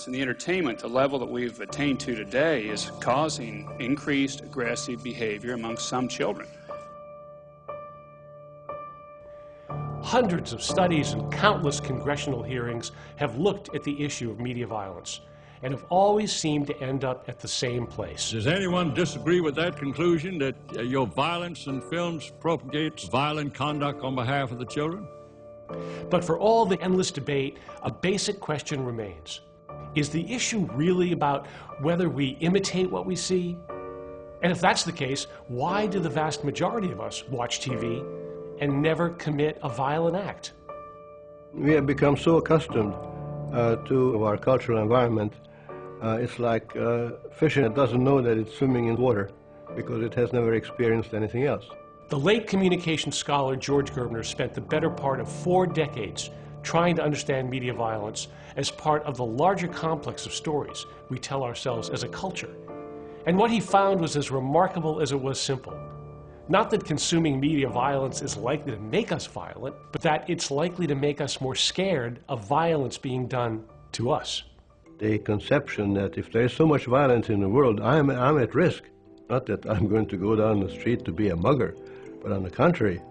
violence in the entertainment, the level that we've attained to today, is causing increased aggressive behavior among some children. Hundreds of studies and countless congressional hearings have looked at the issue of media violence and have always seemed to end up at the same place. Does anyone disagree with that conclusion, that your violence in films propagates violent conduct on behalf of the children? But for all the endless debate, a basic question remains. Is the issue really about whether we imitate what we see? And if that's the case, why do the vast majority of us watch TV and never commit a violent act? We have become so accustomed to our cultural environment. It's like fish that doesn't know that it's swimming in water because it has never experienced anything else. The late communications scholar George Gerbner spent the better part of 4 decades trying to understand media violence as part of the larger complex of stories we tell ourselves as a culture. And what he found was as remarkable as it was simple. Not that consuming media violence is likely to make us violent, but that it's likely to make us more scared of violence being done to us. The conception that if there is so much violence in the world, I'm at risk. Not that I'm going to go down the street to be a mugger, but on the contrary,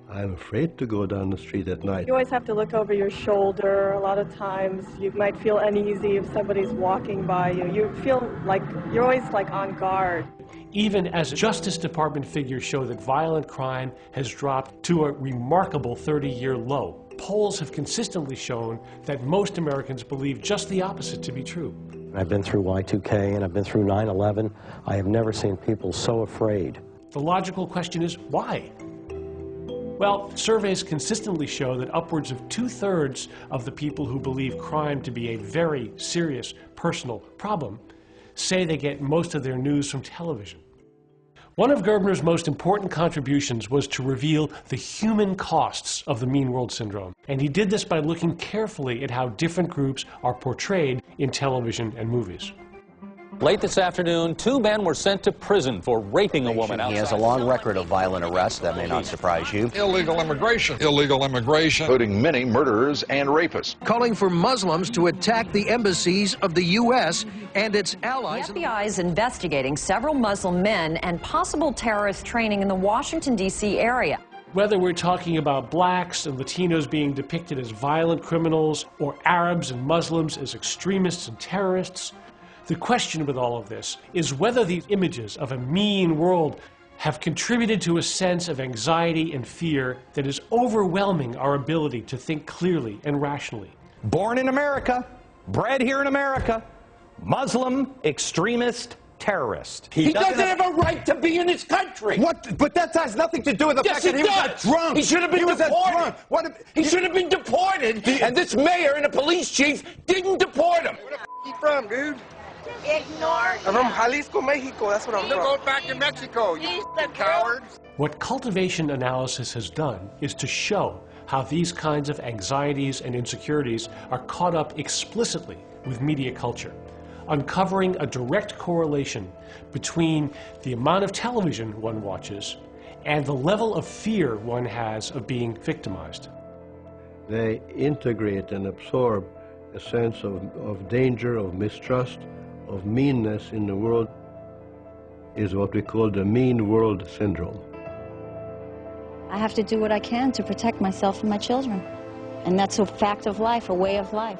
I'm afraid to go down the street at night. You always have to look over your shoulder. A lot of times you might feel uneasy if somebody's walking by you. You feel like you're always on guard. Even as Justice Department figures show that violent crime has dropped to a remarkable 30-year low, polls have consistently shown that most Americans believe just the opposite to be true. I've been through Y2K and I've been through 9/11. I have never seen people so afraid. The logical question is, why? Well, surveys consistently show that upwards of 2/3 of the people who believe crime to be a very serious personal problem say they get most of their news from television. One of Gerbner's most important contributions was to reveal the human costs of the Mean World Syndrome, and he did this by looking carefully at how different groups are portrayed in television and movies. Late this afternoon, 2 men were sent to prison for raping a woman outside. He has a long record of violent arrests. That may not surprise you. Illegal immigration, including many murderers and rapists. Calling for Muslims to attack the embassies of the U.S. and its allies. The FBI is investigating several Muslim men and possible terrorist training in the Washington, D.C. area. Whether we're talking about blacks and Latinos being depicted as violent criminals or Arabs and Muslims as extremists and terrorists, the question with all of this is whether these images of a mean world have contributed to a sense of anxiety and fear that is overwhelming our ability to think clearly and rationally. Born in America, bred here in America, Muslim, extremist, terrorist. He doesn't have a right to be in his country. What? But that has nothing to do with the fact that he was a drunk. He should have been deported. He should have been deported, and this mayor and the police chief didn't deport him. Where the f*** you from, dude? Ignore I'm from Jalisco, Mexico. That's what I'm from. Go back in Mexico, you cowards. What cultivation analysis has done is to show how these kinds of anxieties and insecurities are caught up explicitly with media culture, uncovering a direct correlation between the amount of television one watches and the level of fear one has of being victimized. They integrate and absorb a sense of danger, of mistrust, of meanness in the world, is what we call the Mean World Syndrome. I have to do what I can to protect myself and my children. And that's a fact of life, a way of life.